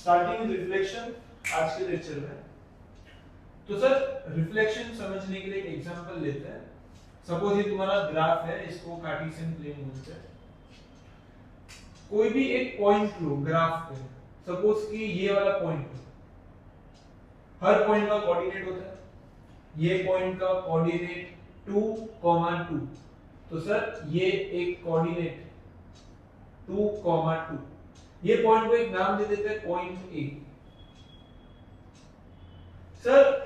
Starting with reflection आज के lecture में। तो सर रिफ्लेक्शन समझने के लिए एक एग्जांपल लेते हैं। सपोज ये तुम्हारा ग्राफ है, इसको कार्टेशियन प्लेन बोलते हैं। कोई भी एक पॉइंट लो ग्राफ पे, सपोज कि ये वाला पॉइंट है। हर पॉइंट का कोऑर्डिनेट होता है। ये पॉइंट का कोऑर्डिनेट 2, 2। तो सर ये एक कोऑर्डिनेट 2, 2। ये पॉइंट को एक नाम दे देते हैं पॉइंट ए। सर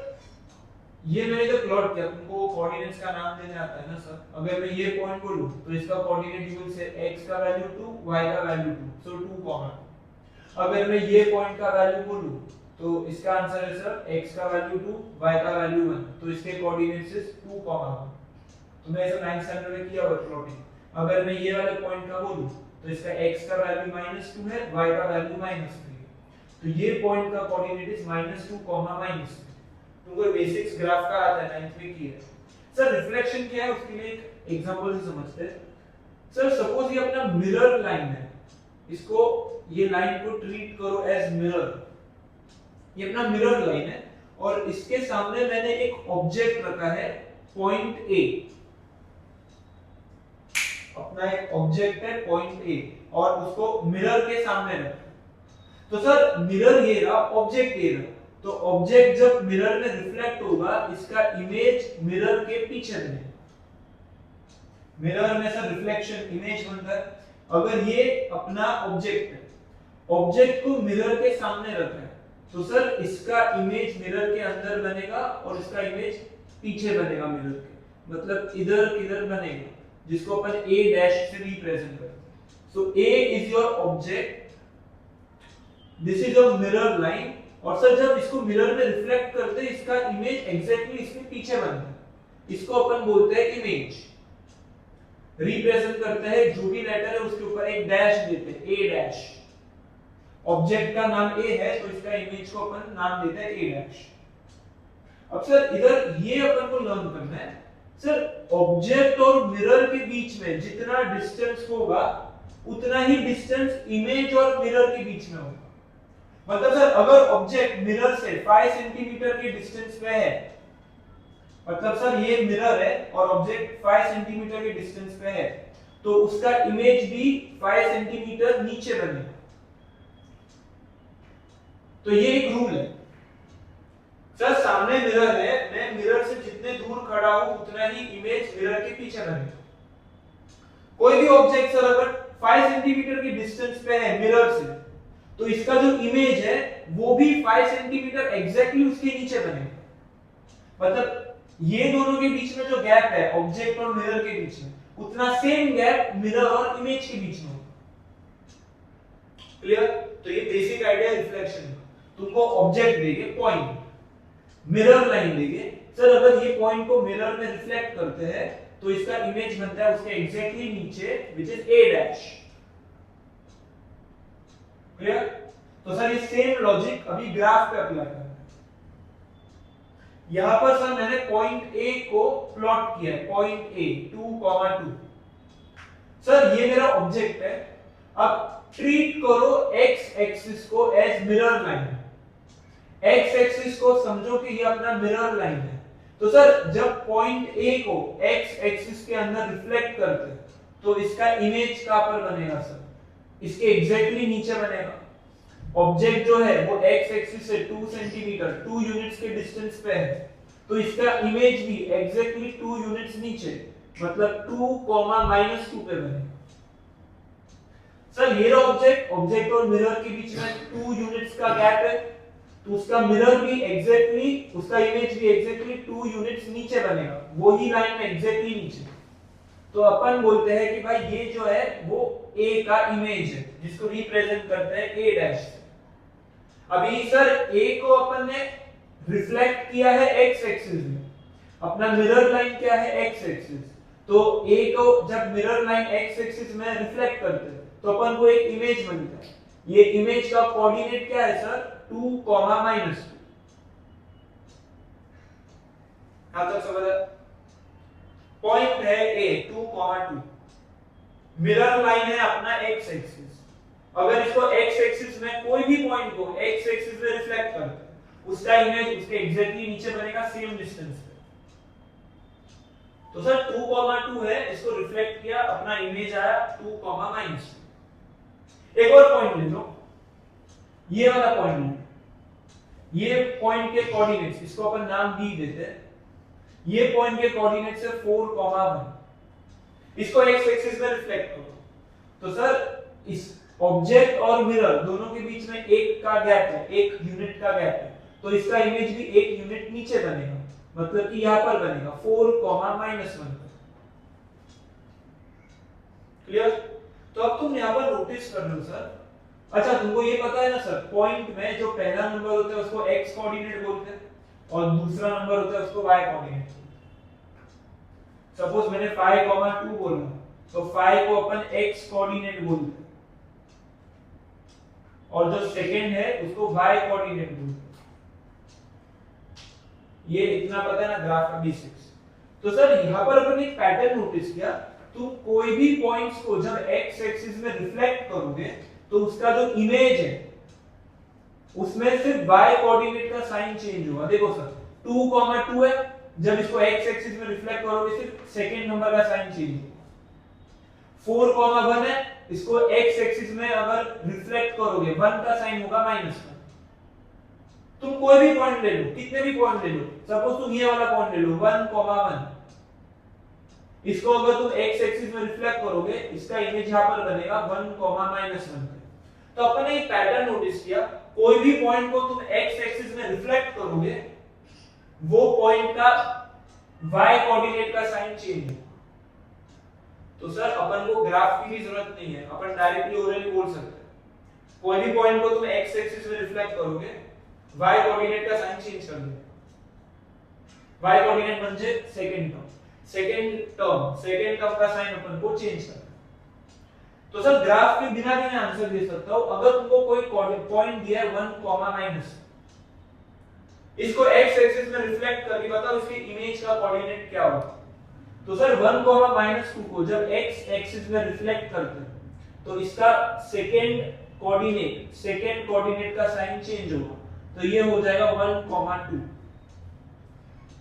ये मैंने जब प्लॉट किया, तुमको कोऑर्डिनेट्स का नाम देने आता है ना सर। अगर मैं ये पॉइंट को लूं तो इसका coordinate you will say x का वैल्यू 2, y का वैल्यू 2, सो 2, 2। अगर मैं ये पॉइंट का वैल्यू को लूं तो इसका आंसर है सर x का वैल्यू 2, y का वैल्यू 1, तो इसके कोऑर्डिनेट्स इज 2, 1। तो मैं ऐसा 9th स्टैंडर्ड में किया हुआ प्लॉटिंग। अगर मैं ये वाले पॉइंट का बोलूं तो इसका x का वैल्यू -2 है, y का वैल्यू -3 है। तो ये पॉइंट का कोऑर्डिनेट इज -2, -3। तुमको बेसिक्स ग्राफ का आता है, 9th में किया है। सर रिफ्लेक्शन क्या है उसके लिए एक एग्जांपल से समझते हैं। सर सपोज ये अपना मिरर लाइन है, इसको ये लाइन को ट्रीट करो एज मिरर। ये अपना मिरर लाइन है और इसके सामने मैंने एक ऑब्जेक्ट रखा है पॉइंट ए। अपना एक ऑब्जेक्ट है पॉइंट ए और उसको मिरर के सामने रखा। तो सर मिरर ये रहा, ऑब्जेक्ट ये रहा। तो ऑब्जेक्ट जब मिरर में रिफ्लेक्ट होगा, इसका इमेज मिरर के पीछे बनेगा। मिरर में सर रिफ्लेक्शन इमेज बनता है। अगर ये अपना ऑब्जेक्ट है, ऑब्जेक्ट को मिरर के सामने रखा है, तो सर इसका इमेज मिरर के अंदर बनेगा और इसका इमेज पीछे बनेगा मिरर के। मतलब इधर किधर बनेगा, जिसको अपन a डैश से रिप्रेजेंट करते हैं। सो a is your object, this is a mirror line. और सर जब इसको मिरर में रिफ्लेक्ट करते हैं, इसका इमेज एग्जैक्टली इसके पीछे बनता है। इसको अपन बोलते हैं इमेज। रिप्रेजेंट करते हैं जो भी लेटर है उसके ऊपर एक डैश देते हैं, a डैश। ऑब्जेक्ट का नाम a है तो इसका इमेज को अपन नाम देते हैं a डैश। अब सर इधर ये अपन को लर्न करना है। सर ऑब्जेक्ट और मिरर के बीच में जितना डिस्टेंस होगा, उतना ही डिस्टेंस इमेज और मिरर के बीच में होगा। मतलब सर अगर ऑब्जेक्ट मिरर से 5 सेंटीमीटर के डिस्टेंस पे है, मतलब सर ये मिरर है और ऑब्जेक्ट 5 सेंटीमीटर के डिस्टेंस पे है, तो उसका इमेज भी 5 सेंटीमीटर नीचे बनेगा। तो ये एक रूल है। सर सामने मिरर है, मैं मिरर से जितने दूर खड़ा हूं उतना ही इमेज मिरर के पीछे बनेगा। कोई भी ऑब्जेक्ट सर अगर 5 सेंटीमीटर की डिस्टेंस पे है मिरर से, तो इसका जो इमेज है वो भी 5 सेंटीमीटर एग्जैक्टली उसके नीचे बनेगा। मतलब ये दोनों के बीच में जो गैप है ऑब्जेक्ट और मिरर के बीच में, उतना सेम गैप मिरर और इमेज के बीच में होगा। क्लियर? तो ये बेसिक आइडिया रिफ्लेक्शन का। तुमको ऑब्जेक्ट देंगे पॉइंट, मिरर लाइन देंगे। सर अगर ये पॉइंट को मिरर में रिफ्लेक्ट करते हैं तो इसका इमेज बनता है उसके एग्जैक्टली नीचे, which is a dash. Clear? तो सर ये सेम लॉजिक अभी ग्राफ पे अप्लाई करना है। यहां पर सर मैंने पॉइंट ए को प्लॉट किया है, पॉइंट ए 2, 2। सर ये मेरा ऑब्जेक्ट है। अब ट्रीट करो x एक्सिस को as mirror line. x axis को समझो कि ये अपना मिरर लाइन है। तो सर जब पॉइंट ए को x एक्सिस के अंदर रिफ्लेक्ट करते हैं, तो इसका इमेज कहां पर बनेगा सर? इसके एग्जैक्टली नीचे बनेगा। ऑब्जेक्ट जो है वो x एक्सिस से 2 सेंटीमीटर 2 यूनिट्स के डिस्टेंस पे है, तो इसका इमेज भी एग्जैक्टली 2 यूनिट्स नीचे, मतलब 2, -2 पे बनेगा। सर ये ऑब्जेक्ट और मिरर के बीच में 2 यूनिट्स का गैप है, तो उसका मिरर भी एग्जैक्टली, उसका इमेज भी एग्जैक्टली 2 यूनिट्स नीचे बनेगा, वो ही लाइन में एग्जैक्टली नीचे। तो अपन बोलते हैं कि भाई ये जो है वो a का इमेज है, जिसको रिप्रेजेंट करते हैं a डैश से। अभी सर a को अपन ने रिफ्लेक्ट किया है x एक्सिस में, अपना मिरर लाइन क्या है x एक्सिस। तो a को जब मिरर लाइन x एक्सिस में रिफ्लेक्ट करते हैं तो अपन को एक इमेज बनता है। ये इमेज का कोऑर्डिनेट क्या है सर? 2, -2। हाँ तो समझ पॉइंट है a 2, 2। मिरर लाइन है अपना x एक्सिस। अगर इसको x एक्सिस में कोई भी पॉइंट को x एक्सिस में रिफ्लेक्ट करते हैं उसका इमेज उसके एग्जैक्टली नीचे बनेगा सेम डिस्टेंस पे। तो सर 2,2 है, इसको रिफ्लेक्ट किया, अपना इमेज आया 2, -2। एक और पॉइंट ले लो, ये वाला पॉइंट ले, ये पॉइंट के कोऑर्डिनेट्स, इसको अपन नाम d देते हैं। ये पॉइंट के कोऑर्डिनेट्स है 4, 1। इसको x एक्सिस में रिफ्लेक्ट करो तो सर इस ऑब्जेक्ट और मिरर दोनों के बीच में एक का गैप है, 1 यूनिट का गैप है, तो इसका इमेज भी 1 यूनिट नीचे बनेगा, मतलब कि यहां पर बनेगा 4, -1। क्लियर? तो अब तुम यहां पर नोटिस कर लो सर। अच्छा, तुमको ये पता है ना सर, पॉइंट में जो पहला नंबर होता है उसको x कोऑर्डिनेट बोलते हैं और दूसरा नंबर होता है उसको y कोऑर्डिनेट। सपोज मैंने 5, 2 बोला तो 5 को अपन x कोऑर्डिनेट बोलते हैं और जो सेकंड है उसको y कोऑर्डिनेट बोलते हैं। ये इतना पता है ना ग्राफ का बेसिक्स। तो सर यहां पर अपन एक पैटर्न नोटिस किया, तुम कोई भी पॉइंट्स को जब x एक्सिस में रिफ्लेक्ट करोगे तो उसका जो इमेज है उसमें सिर्फ y कोऑर्डिनेट का साइन चेंज होगा। देखो सर 2, 2 है, जब इसको x एक्सिस में रिफ्लेक्ट करोगे सिर्फ सेकंड नंबर का साइन चेंज होगा। 4, 1 है, इसको x एक्सिस में अगर रिफ्लेक्ट करोगे 1 का साइन होगा -1। तुम कोई भी पॉइंट ले लो, कितने भी पॉइंट ले लो, सपोज तुम ये वाला पॉइंट ले लो 1, 1, इसको अगर तुम x एक्सिस में रिफ्लेक्ट करोगे इसका इमेज यहां पर बनेगा 1, -1। तो अपन ने एक पैटर्न नोटिस किया, कोई भी पॉइंट को तुम x एक्सिस में रिफ्लेक्ट करोगे वो पॉइंट का y कोऑर्डिनेट का साइन चेंज होगा। तो सर अपन को ग्राफ की भी जरूरत नहीं है, अपन डायरेक्टली ओरली बोल सकते हैं कोई भी पॉइंट को तुम x एक्सिस में रिफ्लेक्ट करोगे y कोऑर्डिनेट का साइन चेंज कर देगा। y कोऑर्डिनेट म्हणजे सेकंड टर्म का साइन अपन को चेंज करना। तो सर ग्राफ के बिना भी मैं आंसर दे सकता हूं। अगर तुमको कोई पॉइंट दिया है 1, इसको x एक्सिस में रिफ्लेक्ट करके बताओ इसके इमेज का कोऑर्डिनेट क्या होगा। तो सर 1, -2 को जब x एक्सिस में रिफ्लेक्ट करते हैं तो इसका सेकंड कोऑर्डिनेट का साइन चेंज होगा, तो ये हो जाएगा 1, 2।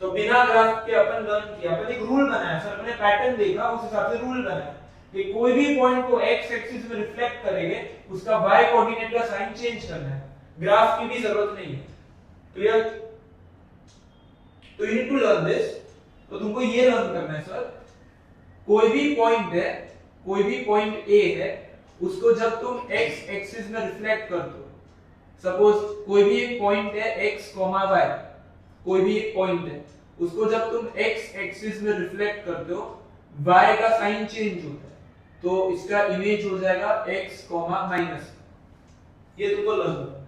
तो बिना ग्राफ के अपन लर्न किया, अपन एक रूल बनाया सर, अपने पैटर्न देखा उस हिसाब से रूल बनाया कि कोई भी पॉइंट को x एक्सिस में रिफ्लेक्ट करेंगे उसका y कोऑर्डिनेट का साइन चेंज करना है, ग्राफ की भी जरूरत नहीं है। क्लियर? तो you need to learn this. तो तुमको ये लर्न करना है सर, कोई भी पॉइंट A है, उसको जब तुम x एक्सिस में रिफ्लेक्ट करते हो, सपोज कोई भी एक पॉइंट है x, y, कोई भी एक पॉइंट है, उसको जब तुम x एक्सिस में रिफ्लेक्ट करते हो y का साइन चेंज होता है, तो इसका इमेज हो जाएगा x, ये तुमको लर्न करना।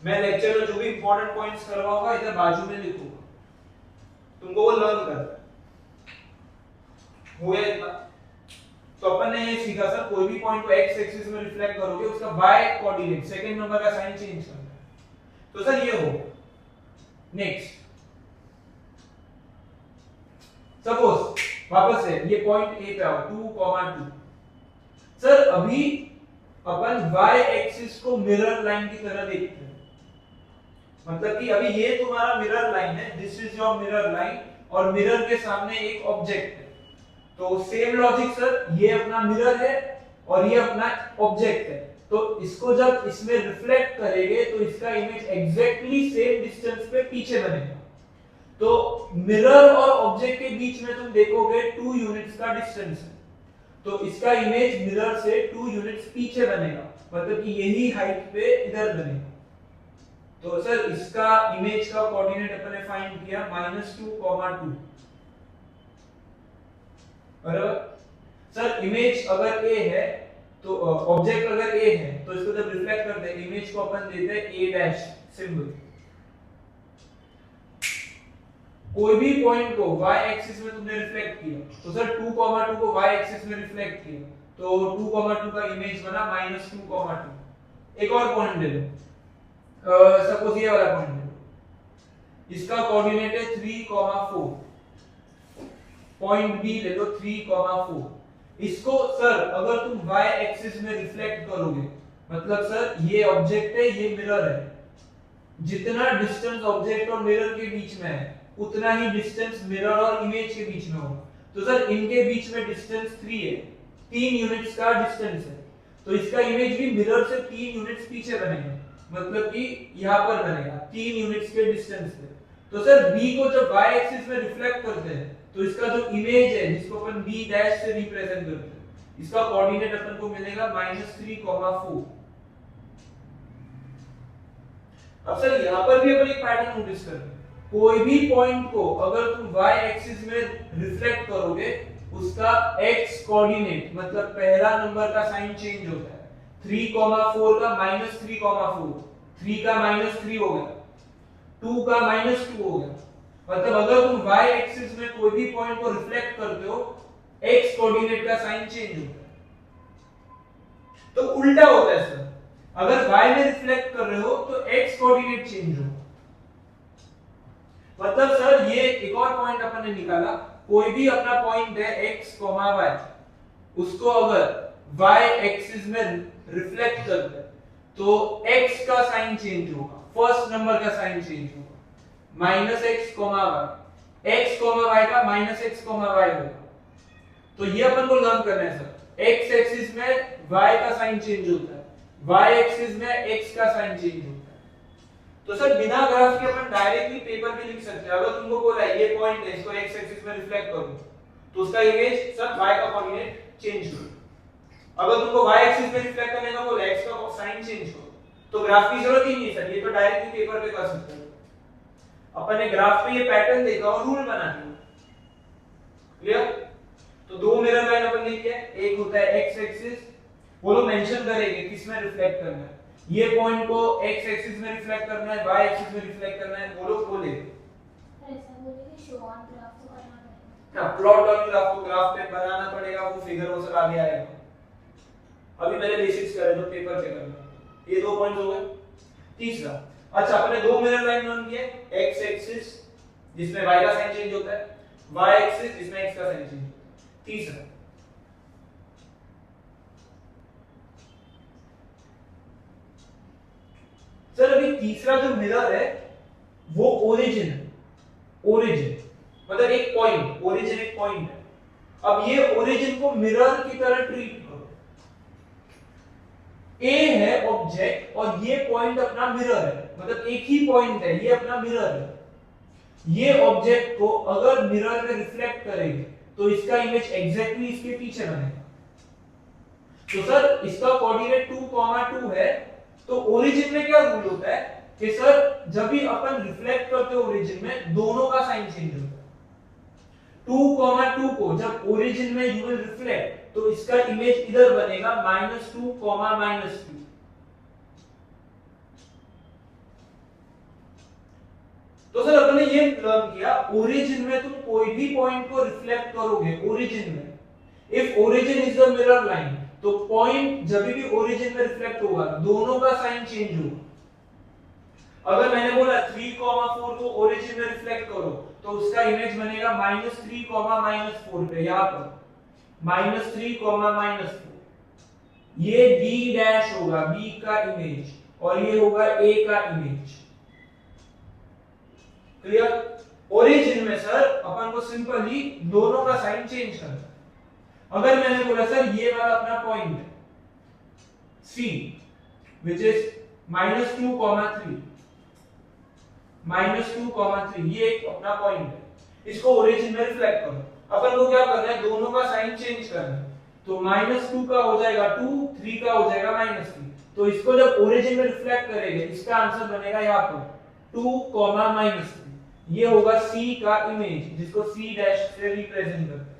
मैं लेक्चर में जो भी इंपॉर्टेंट पॉइंट्स करवाऊंगा इधर बाजू में लिखूंगा, तुमको वो लर्न करना है। हो गया इतना? तो अपन ने ये सीखा सर, कोई भी पॉइंट को x एक्सिस में रिफ्लेक्ट करोगे उसका y कोऑर्डिनेट सेकंड नंबर का साइन चेंज करना है। तो सर ये हो। नेक्स्ट सपोज वापस से ये पॉइंट A पे आओ 2, 2। सर अभी अपन y एक्सिस को मिरर लाइन की तरह देखते हैं, मतलब कि अभी ये तुम्हारा मिरर लाइन है, this is your mirror line, और मिरर के सामने एक ऑब्जेक्ट है। तो सेम लॉजिक सर, ये अपना मिरर है और ये अपना ऑब्जेक्ट है, तो इसको जब इसमें रिफ्लेक्ट करेंगे तो इसका इमेज एग्जैक्टली सेम डिस्टेंस पे पीछे बनेगा। तो मिरर और ऑब्जेक्ट के बीच में तुम देखोगे 2 यूनिट्स का डिस्टेंस है, तो इसका इमेज मिरर से 2 यूनिट्स पीछे बनेगा, मतलब कि यही हाइट पे इधर बनेगा। तो सर इसका इमेज का कोऑर्डिनेट अपन ने फाइंड किया -2, 2। बराबर? सर इमेज अगर A है तो ऑब्जेक्ट अगर A है तो इसको जब रिफ्लेक्ट करते हैं इमेज को अपन देते हैं A' सिंबल। कोई भी पॉइंट को y एक्सिस में तुमने रिफ्लेक्ट किया, तो सर 2, 2 को y एक्सिस में रिफ्लेक्ट किया, तो 2, 2 का इमेज बना -2, 2। एक और पॉइंट ले लो, सपोज ये वाला पॉइंट ले लो, इसका कोऑर्डिनेट है 3, 4। पॉइंट B ले लो 3, 4। इसको सर अगर तुम y एक्सिस में रिफ्लेक्ट करोगे मतलब सर ये ऑब्जेक्ट है, ये मिरर है, जितना डिस्टेंस ऑब्जेक्ट और मिरर के बीच में है उतना ही डिस्टेंस मिरर और इमेज के बीच में होगा। तो सर इनके बीच में डिस्टेंस 3 है, 3 यूनिट्स का डिस्टेंस है, तो इसका इमेज भी मिरर से 3 यूनिट्स पीछे बनेगा, मतलब कि यहाँ पर बनेगा 3 यूनिट्स के डिस्टेंस पे। तो सर b को जब y एक्सिस में रिफ्लेक्ट करते हैं तो इसका जो इमेज है जिसको अपन b डैश से रिप्रेजेंट करते हैं, इसका कोऑर्डिनेट अपन को मिलेगा -3,4। अब सर यहाँ पर भी अपन एक पैटर्न नोटिस कर रहे हैं, कोई भी पॉइंट को अगर तुम y एक्सिस में रिफ्लेक्ट करोगे उसका x कोऑर्डिनेट मतलब पहला नंबर का साइन चेंज होता है। 3,4 का -3,4, 3 का -3 हो गया, 2 का -2 हो गया। मतलब अगर तुम y एक्सिस में कोई भी पॉइंट को रिफ्लेक्ट करते हो x कोऑर्डिनेट का साइन चेंज होता है। तो उल्टा होता है सर, अगर y में रिफ्लेक्ट कर रहे हो तो x कोऑर्डिनेट चेंज होगा। मतलब सर ये एक और पॉइंट अपन ने निकाला, कोई भी अपना पॉइंट है x, y, उसको अगर y एक्सिस में रिफ्लेक्ट करते हैं तो x का साइन चेंज होगा, फर्स्ट नंबर का साइन चेंज होगा, -x, y, x, y का -x, y होगा। तो ये अपन को लर्न करना है सर, x एक्सिस में y का साइन चेंज होता है, y एक्सिस में x का साइन चेंज होता है। तो सर बिना ग्राफ के अपन डायरेक्टली पेपर पे लिख सकते हैं। अगर तुमको बोला है ये पॉइंट है, इसको x एक्सिस में रिफ्लेक्ट करो तो उसका इमेज सर y का कोऑर्डिनेट चेंज करो। अगर तुमको y एक्सिस में रिफ्लेक्ट करने का बोला x का साइन चेंज करो तो ग्राफ की जरूरत ही नहीं है सर, ये तो डायरेक्टली पेपर पे कर सकते हैं। अपन ने ग्राफ पे ये पैटर्न देखा और रूल बना दिया। क्लियर? तो दो मिरर लाइन अपन ने किया, एक होता है x एक्सिस, वो लोग मेंशन करेंगे किस में रिफ्लेक्ट करना है, ये पॉइंट को x एक्सिस में रिफ्लेक्ट करना है, y एक्सिस में रिफ्लेक्ट करना है, वो लोग बोले ऐसा बोलेंगे शो ऑन ग्राफ तो करना पड़ेगा। हां, प्लॉट ऑन ग्राफ को ग्राफ पे बनाना पड़ेगा, वो फिगर वो सब आगे आएगा। अभी मैंने बेसिक्स करे तो पेपर पे करना। ये दो पॉइंट्स हो गए। तीसरा, अच्छा अपने दो मिरर लाइन लर्न किए, x एक्सिस जिसमें y का साइन चेंज होता है, y एक्सिस जिसमें x का साइन चेंज होता है। तीसरा सर अभी तीसरा जो मिरर है वो ओरिजिन है, ओरिजिन मतलब एक पॉइंट, ओरिजिन एक पॉइंट है। अब ये ओरिजिन को मिरर की तरह ट्रीट करो, ए है ऑब्जेक्ट और ये पॉइंट अपना मिरर है, मतलब एक ही पॉइंट है, ये अपना मिरर है। ये ऑब्जेक्ट को अगर मिरर में रिफ्लेक्ट करेंगे तो इसका इमेज एग्जैक्टली इसके पीछे बनेगा। तो सर इसका कोऑर्डिनेट 2,2 है, तो ओरिजिन में क्या रूल होता है कि सर जब भी अपन रिफ्लेक्ट करते हो ओरिजिन में दोनों का साइन चेंज होता है। 2,2 को जब ओरिजिन में यू विल रिफ्लेक्ट तो इसका इमेज इधर बनेगा -2, -2। तो सर अपन ने ये लर्न किया, ओरिजिन में तुम कोई भी पॉइंट को रिफ्लेक्ट करोगे ओरिजिन में, if origin is the mirror line तो पॉइंट जब भी ओरिजिन में रिफ्लेक्ट होगा दोनों का साइन चेंज होगा। अगर मैंने बोला 3,4 को ओरिजिन में रिफ्लेक्ट करो तो उसका इमेज बनेगा -3, -4 पे, यहां पर -3, -4। ये b डैश होगा, b का इमेज, और ये होगा a का इमेज। क्लियर? ओरिजिन में सर अपन को सिंपली दोनों का साइन चेंज करना है। अगर मैंने बोला सर ये वाला अपना पॉइंट है C which is -2, 3, -2, 3, ये एक अपना पॉइंट है, इसको ओरिजिन में रिफ्लेक्ट करो। अपन को क्या करना है, दोनों का साइन चेंज करना है। तो -2 का हो जाएगा 2, 3 का हो जाएगा -3। तो इसको जब ओरिजिन में रिफ्लेक्ट करेंगे इसका आंसर बनेगा यहाँ पर 2, -3। ये होगा C का इमेज जिसको C डैश से रिप्रेजेंट करते हैं,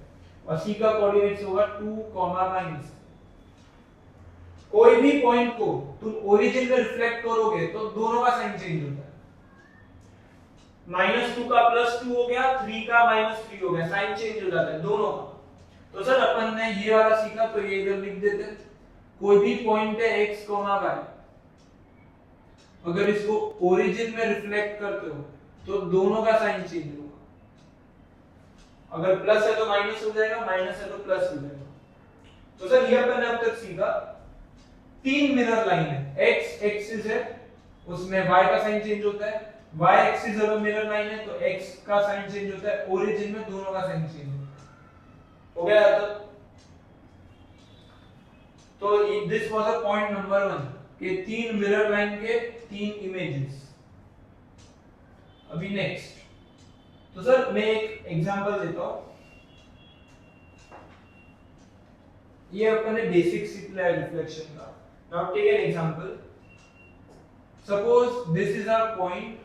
और C का कोऑर्डिनेट्स होगा 2, -3। कोई भी पॉइंट को तुम ओरिजिन में रिफ्लेक्ट करोगे तो दोनों का साइन चेंज होता है। -2 का +2 हो गया, 3 का -3 हो गया, साइन चेंज हो जाता है दोनों का। तो सर अपन ने ये वाला सीखा तो ये इधर लिख देते हैं, कोई भी पॉइंट है x, y, अगर इसको ओरिजिन में रिफ्लेक्ट करते हो तो दोनों का साइन चेंज होगा। अगर प्लस है तो माइनस हो जाएगा, माइनस है तो प्लस हो जाएगा। तो सर ये अपन ने अब तक सीखा तीन मिरर लाइन है, x एक्सिस है उसमें y का साइन चेंज होता है, y एक्सिस अगर मिरर लाइन है तो x का साइन चेंज होता है, ओरिजिन में दोनों का साइन चेंज होता है। हो गया तो this was a point number 1 कि तीन मिरर लाइन के तीन इमेजेस। अभी नेक्स्ट, तो सर मैं एक एग्जांपल देता हूं, ये अपन ने बेसिक सीख लिया रिफ्लेक्शन का। Now take an example, suppose this is our point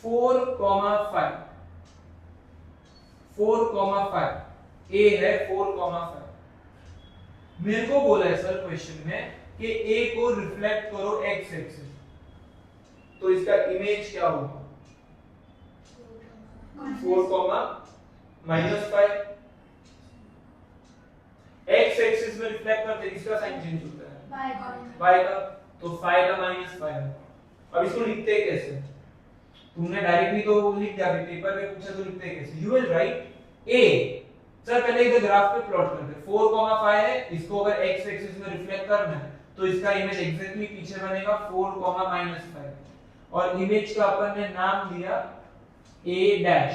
4,5, 4,5 a है 4,5। मेरे को बोला है सर क्वेश्चन में कि ए को रिफ्लेक्ट करो एक्स एक्सिस, तो इसका इमेज क्या होगा? 4,-5 एक्स एक्सिस में रिफ्लेक्ट करते इसका साइन चेंज होता है y का, तो 5 का -5। अब इसको लिखते हैं कैसे? तुमने डायरेक्टली तो लिख दिया, पेपर पे पूछा तो लिखते हैं कैसे? You will right A, sir पहले इधर ग्राफ पे प्लॉट करते हैं, 4,5 है, इसको अगर x एक्सिस में रिफ्लेक्ट करना है तो इसका इमेज एग्जैक्टली पीछे बनेगा 4,-5 और इमेज का अपन ने नाम दिया a डैश।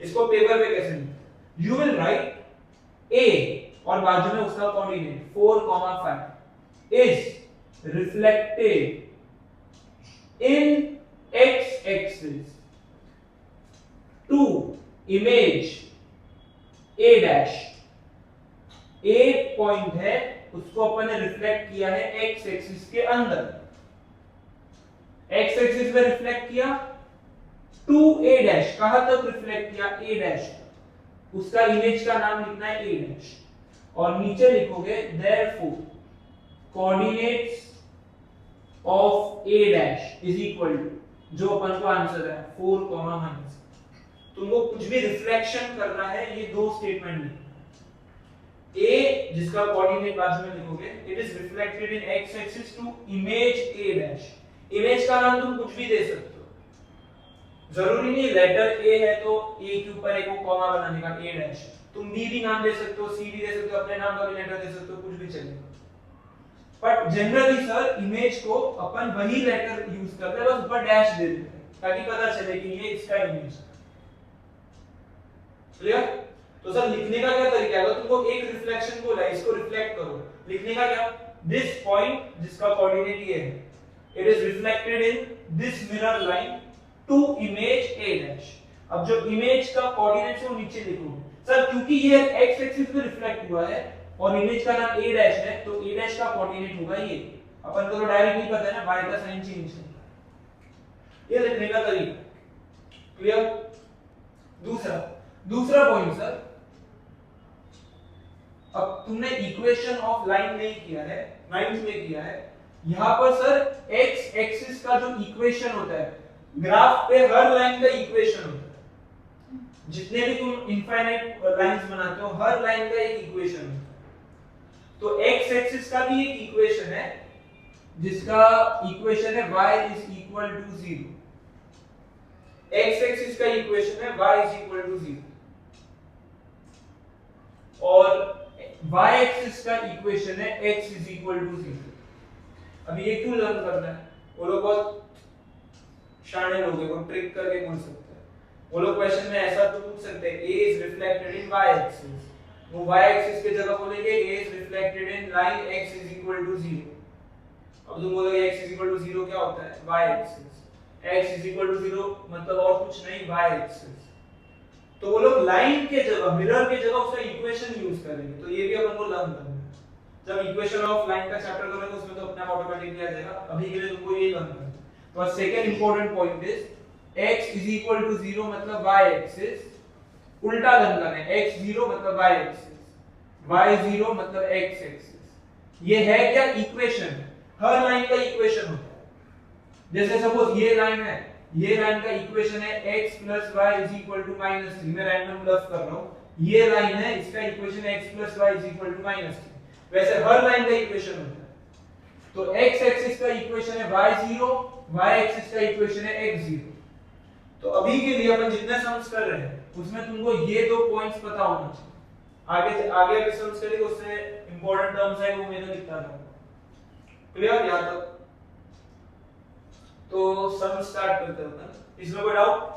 इसको पेपर पे कैसे लिखते? यू विल राइट a और बाजू में उसका coordinate 4,5 is reflected in x axis to image a dash. a point है, उसको अपन ने रिफ्लेक्ट किया है x एक्सिस के अंदर, x एक्सिस में रिफ्लेक्ट किया टू a डैश। कहां तक रिफ्लेक्ट किया? a dash. उसका इमेज का नाम लिखना है a डैश और नीचे लिखोगे therefore coordinates of a dash is equal to जो अपन को आंसर है 4, तुमको कुछ भी रिफ्लेक्शन करना है, ये दो स्टेटमेंट लिखो। a जिसका कोऑर्डिनेट बाजू में लिखोगे, it is reflected in x axis to image a dash. Image का नाम तुम कुछ भी दे सकते हो, जरूरी नहीं लेटर a है तो a के ऊपर एक कॉमा बनाने का a डैश। तुम b भी नाम दे सकते हो, c भी दे सकते हो, अपने नाम का भी लेटर दे सकते हो, कुछ भी चलेगा। बट जनरली सर इमेज को अपन वही लेटर यूज करते हैं, बस ऊपर डैश दे देते हैं ताकि पता चले कि ये इसका इमेज है। क्लियर? तो सर लिखने का क्या तरीका है? अगर तुमको एक रिफ्लेक्शन बोला है, इसको रिफ्लेक्ट करो, लिखने का क्या? दिस पॉइंट जिसका कोऑर्डिनेट ये है, it is reflected in this mirror line to image a dash. अब जो इमेज का कोऑर्डिनेट है वो नीचे लिखोगे। सर क्योंकि ये x एक्सिस पे रिफ्लेक्ट हुआ है और इमेज का नाम a डैश है, तो a डैश का कोऑर्डिनेट होगा ये। अपन को तो डायरेक्ट नहीं पता है ना, y का साइन चेंज है। ये लिखने का तरीका। क्लियर? दूसरा पॉइंट सर, अब तुमने इक्वेशन ऑफ लाइन नहीं किया है, 9th में किया है। यहां पर सर x एक्सिस का जो इक्वेशन होता है, ग्राफ पे हर लाइन का इक्वेशन होता है। जितने भी तुम इनफाइनाइट लाइंस बनाते हो, हर लाइन का एक इक्वेशन होता है। तो x एक्सिस का भी एक इक्वेशन है जिसका इक्वेशन है y is equal to 0। x axis का इक्वेशन है y इज इक्वल टू 0 और y एक्सिस का इक्वेशन है x इज इक्वल टू 0। अब ये क्यों लर्न करना है? वो लोग बहुत शाणे लोग हैं, वो ट्रिक करके बोल सकते हैं। वो लोग क्वेश्चन में ऐसा तो पूछ सकते हैं, a is reflected in y axis, वो y एक्सिस की जगह बोलेंगे a is reflected in line x is equal to 0। अब तुम बोलोगे x इज इक्वल टू 0 क्या होता है? y axis. x is equal to 0 मतलब और कुछ नहीं, y एक्सिस। तो वो लोग लाइन के जगह, मिरर के जगह उसका इक्वेशन यूज करेंगे। तो ये भी अपन को लर्न करना है। जब इक्वेशन ऑफ लाइन का चैप्टर करोगे उसमें तो अपने आप ऑटोमेटिकली आ जाएगा। अभी के लिए तुमको ये लर्न करना है। तो second important point is x is equal to 0 मतलब y एक्सिस, उल्टा लर्न करना है, x 0 मतलब y एक्सिस, y 0 मतलब x एक्सिस। ये है क्या? इक्वेशन। हर लाइन का इक्वेशन होता है। जैसे सपोज ये लाइन है, ये लाइन का इक्वेशन है x + y = -3। मैं रैंडम लफ कर रहा हूं। ये लाइन है, इसका इक्वेशन है x + y = -3। वैसे हर लाइन का इक्वेशन होता है। तो x एक्सिस का इक्वेशन है y0, y एक्सिस का इक्वेशन है x0। तो अभी के लिए अपन जितने सम्स कर रहे हैं उसमें तुमको ये दो पॉइंट्स पता होना चाहिए। आगे आगे अगर सम्स करेंगे उससे इंपॉर्टेंट टर्म्स है वो मैंने लिखता था। क्लियर यहां तक? तो सम स्टार्ट करते हैं। इसमें कोई डाउट?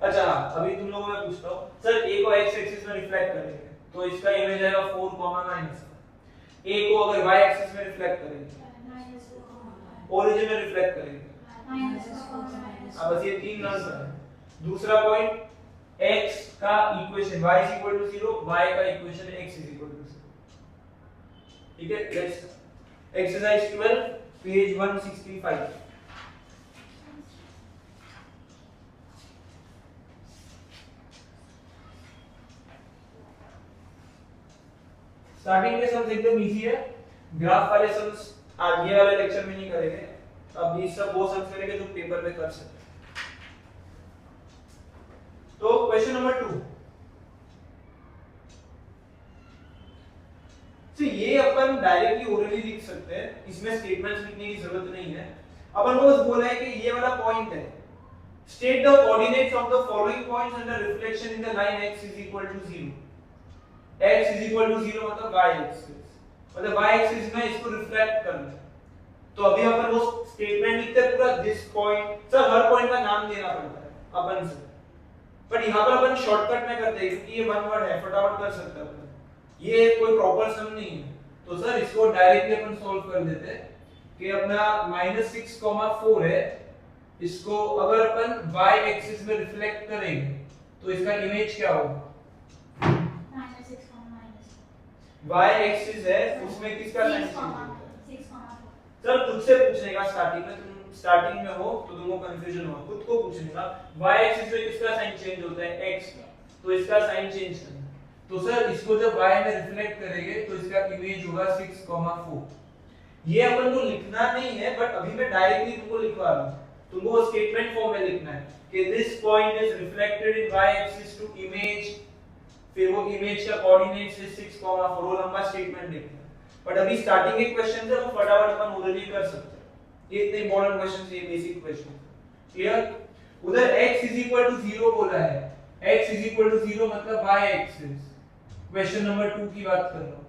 अच्छा अभी तुम लोगों मैं पूछता हूँ सर ए को x एक्सिस में रिफ्लेक्ट करेंगे तो इसका इमेज आएगा 4 माइनस ए को अगर y एक्सिस में रिफ्लेक्ट करेंगे ओरिजिन में रिफ्लेक्ट करेंगे। अब बस ये तीन आंसर है। दूसरा पॉइंट x का equation y is equal to 0 y का equation x is equal to 0। ठीक है लेट्स एक्सरसाइज 12 पेज 165। स्टार्टिंग के सम्स एकदम इजी है। ग्राफ वाले सम्स आज ये वाले लेक्चर में नहीं करेंगे, अब ये सब वो सम्स करेंगे जो पेपर में कर सकते हैं। तो क्वेश्चन नंबर 2 तो ये अपन डायरेक्टली ओरली लिख सकते हैं, इसमें स्टेटमेंट्स लिखने की जरूरत नहीं है। अपन को बस बोला है कि ये वाला पॉइंट है, state the coordinates of the following points under reflection in the line x is equal to 0। x is equal to 0 मतलब y एक्सिस, मतलब y एक्सिस में इसको रिफ्लेक्ट करना है। तो अभी अपन वो स्टेटमेंट लिखते हैं पूरा this point, sir her point का नाम देना पड़ता है अपन से, बट यहां पर अपन शॉर्टकट में करते हैं क्योंकि ये वन वर्ड है, फटाफट कर सकते हैं अपन, ये कोई प्रॉपर सम नहीं है। तो सर इसको डायरेक्टली अपन सॉल्व कर देते हैं कि अपना -6,4 है, इसको अगर अपन y एक्सिस में रिफ्लेक्ट करेंगे तो इसका इमेज क्या होगा? y एक्सिस है उसमें किसका साइन चेंज होता है? सर खुद से पूछने का, स्टार्टिंग में तुम स्टार्टिंग में हो तो तुमको कंफ्यूजन होगा, खुद को पूछने का y एक्सिस में किसका साइन चेंज होता है? x का, तो इसका साइन चेंज करना। तो सर इसको जब y में रिफ्लेक्ट करेंगे तो इसका इमेज होगा 6,4। ये अपन को लिखना नहीं है बट अभी मैं डायरेक्टली तुमको लिखवा रहा हूं, तुमको वो स्टेटमेंट फॉर्म में लिखना है कि this point is reflected in y axis to image, फिर वो इमेज का कोऑर्डिनेट्स इज 6,4, वो लंबा स्टेटमेंट लिखना है। बट अभी स्टार्टिंग के क्वेश्चन है वो फटाफट अपन ओरली कर सकते हैं, ये इतने इंपॉर्टेंट क्वेश्चन है, ये बेसिक क्वेश्चन। क्लियर? उधर x is equal to 0 बोला है, x is equal to 0 मतलब y एक्सिस। क्वेश्चन नंबर 2 की बात कर रहा हूं,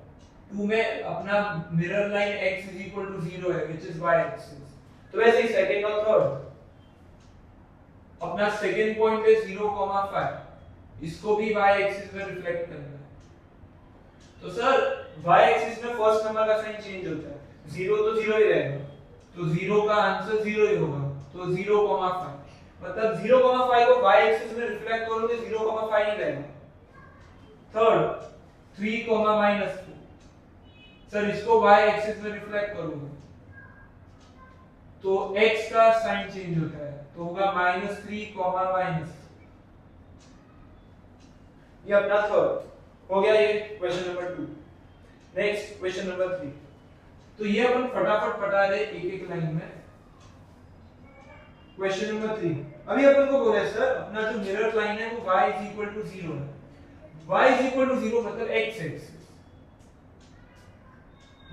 2 में अपना mirror line x is equal to 0 है व्हिच इज y एक्सिस। तो वैसे ही सेकंड और थर्ड, अपना सेकंड पॉइंट है 0,5, इसको भी y एक्सिस में रिफ्लेक्ट करना है। तो सर y एक्सिस में फर्स्ट नंबर का साइन चेंज होता है, 0 तो 0 ही रहेगा, तो 0 का आंसर 0 ही होगा, तो 0,5 मतलब 0,5 को y एक्सिस में रिफ्लेक्ट करोगे 0,5 ही रहेगा। थर्ड 3,-2, सर इसको y एक्सिस में रिफ्लेक्ट करोगे तो x का साइन चेंज होता है, तो होगा -3, ये अपना थर्ड हो गया, ये question number 2। Next question number 3, तो ये अपन फटाफट पटा दे एक एक लाइन में। क्वेश्चन नंबर 3, अभी अपन को बोले सर अपना जो मिरर लाइन है वो y is equal to 0 है, y is equal to 0 मतलब x axis,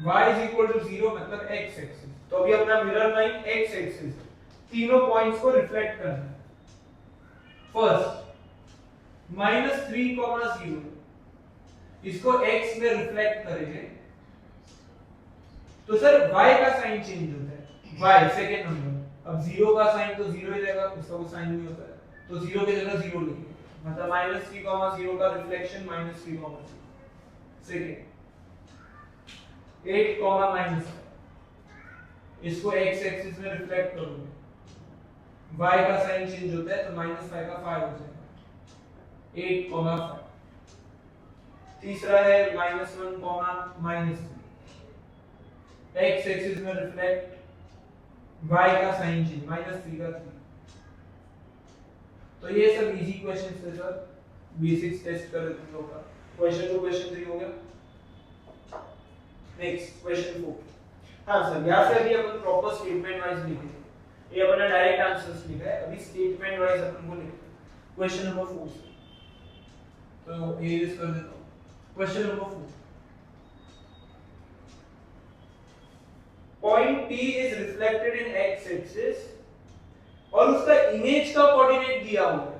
y is equal to 0 मतलब x एक्सिस। तो अभी अपना मिरर लाइन x एक्सिस, तीनों पॉइंट्स को रिफ्लेक्ट करना है। फर्स्ट -3,0, इसको x में रिफ्लेक्ट करेंगे तो सर y का साइन चेंज होता है, y सेकंड नंबर, अब 0 का साइन तो 0 ही रहेगा, उसका कोई साइन नहीं होता है, तो 0 की जगह 0 लिखेंगे, मतलब -3,0 का रिफ्लेक्शन -3,0। सेकंड 8, इसको x एक्सिस में रिफ्लेक्ट करोगे, y का साइन चेंज होता है तो -5 का 5 हो जाएगा, 8,5। तीसरा है -1, x एक्सिस में रिफ्लेक्ट, y का साइन चेंज -3 का 3। तो ये सब इजी क्वेश्चंस थे सर, बेसिक्स टेस्ट कर तुम लोग का। क्वेश्चन 2 क्वेश्चन 3 हो गया। नेक्स्ट क्वेश्चन 4, हां सर यहां से अभी अपन प्रॉपर स्टेटमेंट वाइज लिखेंगे, ये अपन ने डायरेक्ट आंसर्स लिखा है, अभी स्टेटमेंट वाइज अपन को लिखना है। क्वेश्चन नंबर 4 तो ये इस कर देता हूं। Question number 4, point P is reflected in x axis और उसका इमेज का कोऑर्डिनेट दिया हुआ है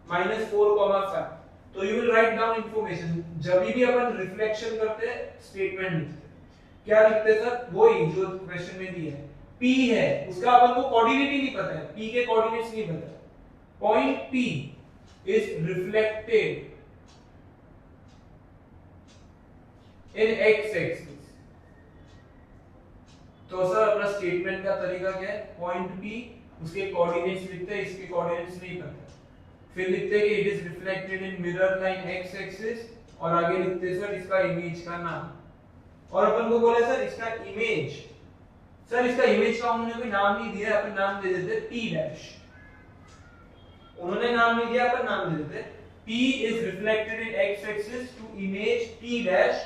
-4,5, तो you will write down information. जब भी अपन रिफ्लेक्शन करते हैं स्टेटमेंट लिखते हैं, क्या लिखते हैं सर? वही जो क्वेश्चन में दिया है। P है, उसका अपन को कोऑर्डिनेट ही नहीं पता है, P के कोऑर्डिनेट्स नहीं पता। Point P is reflected in x axis. तो सर अपना स्टेटमेंट का तरीका क्या है? पॉइंट P, उसके कोऑर्डिनेट्स लिखते हैं, इसके कोऑर्डिनेट्स नहीं पता, फिर लिखते हैं कि it is reflected in mirror line x axis, और आगे लिखते हैं सर इसका इमेज का नाम। और अपन को बोला सर इसका इमेज, सर इसका इमेज का उन्होंने कोई नाम नहीं दिया, अपन नाम दे देते P डैश। उन्होंने नाम नहीं दिया, अपन नाम दे देते P is reflected in x axis to image P dash,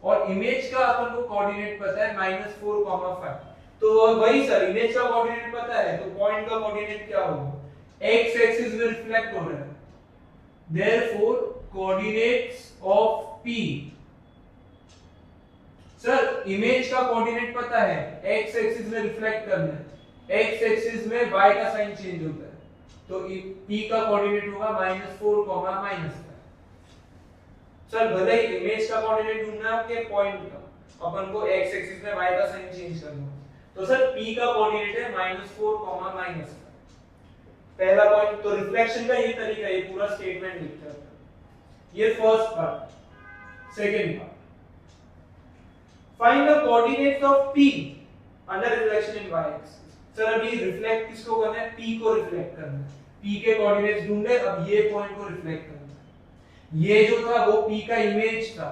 और इमेज का अपन को कोऑर्डिनेट पता है -4,5। तो वही सर, इमेज का कोऑर्डिनेट पता है, तो पॉइंट का कोऑर्डिनेट क्या होगा? x एक्सिस में रिफ्लेक्ट हो रहा है, therefore coordinates of P। Sir image का कोऑर्डिनेट पता है, x एक्सिस में रिफ्लेक्ट करना है, x एक्सिस में y का साइन चेंज होता है, तो P का कोऑर्डिनेट होगा -4, -5। सर भले ही इमेज का कोऑर्डिनेट ढूंढना है के पॉइंट का, अपन को x एक्सिस में y का साइन चेंज करना है, तो सर P का कोऑर्डिनेट है -4, -5। पहला पॉइंट तो रिफ्लेक्शन का ये तरीका है, ये पूरा स्टेटमेंट लिखते हैं। ये first part. Second part, find the coordinates of P under reflection in y axis. Sir अभी रिफ्लेक्ट किसको करना है? P को रिफ्लेक्ट करना है, P के कोऑर्डिनेट्स ढूंढे, अब ये पॉइंट को रिफ्लेक्ट करना है। ये जो था वो P का इमेज था,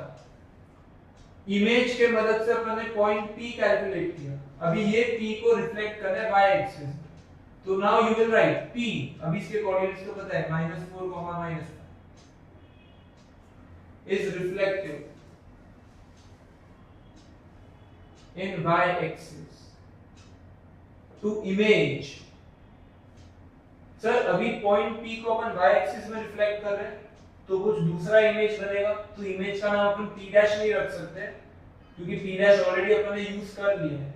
इमेज के मदद से अपन ने पॉइंट P कैलकुलेट किया, अभी ये P को रिफ्लेक्ट करना है y एक्सिस। तो now you will write P, अभी इसके कोऑर्डिनेट्स तो पता है -4, -5 is reflected in y axis to image। Sir अभी पॉइंट P को अपन y एक्सिस में रिफ्लेक्ट कर रहे हैं, तो कुछ दूसरा इमेज बनेगा, तो इमेज का नाम अपन P डैश नहीं रख सकते, क्योंकि P डैश ऑलरेडी अपन ने यूज कर लिया है,